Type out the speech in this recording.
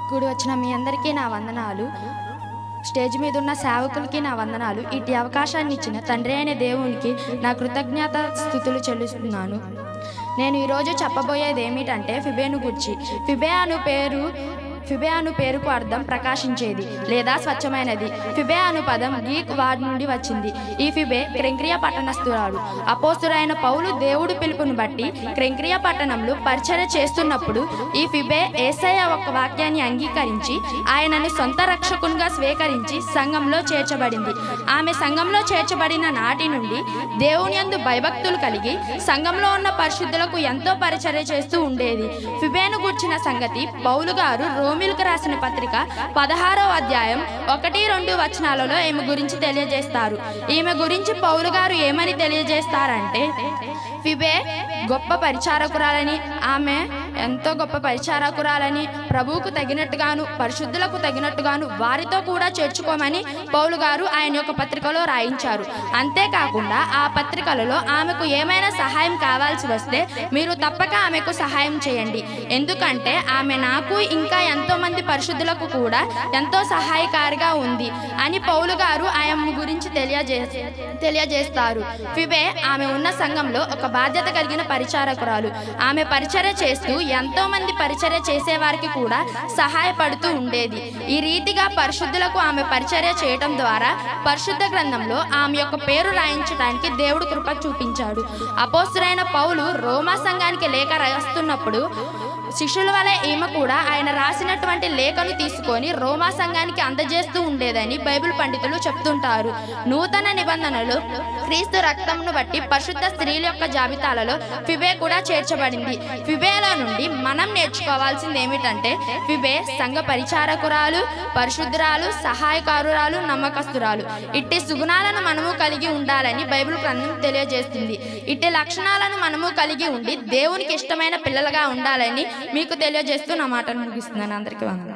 కూడి వచ్చిన మీ అందరికీ నా వందనాలు. స్టేజ్ మీద ఉన్న సేవకులకి నా వందనాలు. ఇటు అవకాశాన్ని ఇచ్చిన తండ్రి అయిన దేవునికి నా కృతజ్ఞత స్తుతులు చెల్లిస్తున్నాను. నేను ఈరోజు చెప్పబోయేది ఏమిటంటే ఫిబేను గురించి. ఫిబే అను పేరుకు అర్థం ప్రకాశించేది లేదా స్వచ్ఛమైనది. ఫిబే అను పదం గ్రీక్ వార్డ్ నుండి వచ్చింది. ఈ ఫిబే క్రెంక్రియా పట్టణస్థురాలు. అపోస్తులైన పౌలు దేవుడు పిలుపును బట్టి క్రెంక్రియా పట్టణంలో పరిచర్య చేస్తున్నప్పుడు ఈ ఫిబే యేసయ్య ఒక వాక్యాన్ని అంగీకరించి ఆయనను సొంత రక్షకునిగా స్వీకరించి సంఘంలో చేర్చబడింది. ఆమె సంఘంలో చేర్చబడిన నాటి నుండి దేవుని యందు భయభక్తులు కలిగి సంఘంలో ఉన్న పరిశుద్ధులకు ఎంతో పరిచర్య చేస్తూ ఉండేది. ఫిబేను గూర్చిన సంగతి పౌలు గారు రోమిలకు రాసిన పత్రిక 16వ అధ్యాయం 1-2 వచనాలలో ఈమె గురించి తెలియజేస్తారు. ఈమె గురించి పౌలు గారు ఏమని తెలియజేస్తారంటే, ఫిబే గొప్ప పరిచారకురాలని, ఆమె ఎంతో గొప్ప పరిచారకురాలని, ప్రభువుకు తగినట్టుగాను పరిశుద్ధులకు తగినట్టుగాను వారితో కూడా చేర్చుకోమని పౌలు గారు ఆయన యొక్క పత్రికలో రాయించారు. అంతేకాకుండా ఆ పత్రికలలో ఆమెకు ఏమైనా సహాయం కావాల్సి వస్తే మీరు తప్పక ఆమెకు సహాయం చేయండి, ఎందుకంటే ఆమె నాకు ఇంకా ఎంతో మంది పరిశుద్ధులకు కూడా ఎంతో సహాయకారిగా ఉంది అని పౌలు గారు ఆయన గురించి తెలియజేస్తారు. ఫిబే ఆమె ఉన్న సంఘంలో ఒక బాధ్యత కలిగిన పరిచారకురాలు. ఆమె పరిచర్య చేస్తూ ఎంతో మంది పరిచర్య చేసేవారికి కూడా సహాయపడుతూ ఉండేది. ఈ రీతిగా పరిశుద్ధులకు ఆమె పరిచర్య చేయటం ద్వారా పరిశుద్ధ గ్రంథంలో ఆమె యొక్క పేరు రాయించడానికి దేవుడు కృప చూపించాడు. అపోస్తులైన పౌలు రోమా సంఘానికి లేఖ రాస్తున్నప్పుడు శిష్యుల వలె ఈమె కూడా ఆయన రాసినటువంటి లేఖను తీసుకొని రోమా సంఘానికి అందజేస్తూ ఉండేదని బైబిల్ పండితులు చెప్తుంటారు. నూతన నిబంధనలు క్రీస్తు రక్తంను బట్టి పరిశుద్ధ స్త్రీల యొక్క జాబితాలలో ఫిబే కూడా చేర్చబడింది. ఫిబేలో నుండి మనం నేర్చుకోవాల్సింది ఏమిటంటే, ఫిబే సంఘ పరిచారకురాలు, పరిశుద్ధురాలు, సహాయకారురాలు, నమ్మకస్తురాలు. ఇట్టి సుగుణాలను మనము కలిగి ఉండాలని బైబిల్ గ్రంథం తెలియజేస్తుంది. ఇట్టి లక్షణాలను మనము కలిగి ఉండి దేవునికి ఇష్టమైన పిల్లలుగా ఉండాలని మీకు తెలియజేస్తూ నా మాటను ముగిస్తున్నాను. అందరికీ వందనాలు.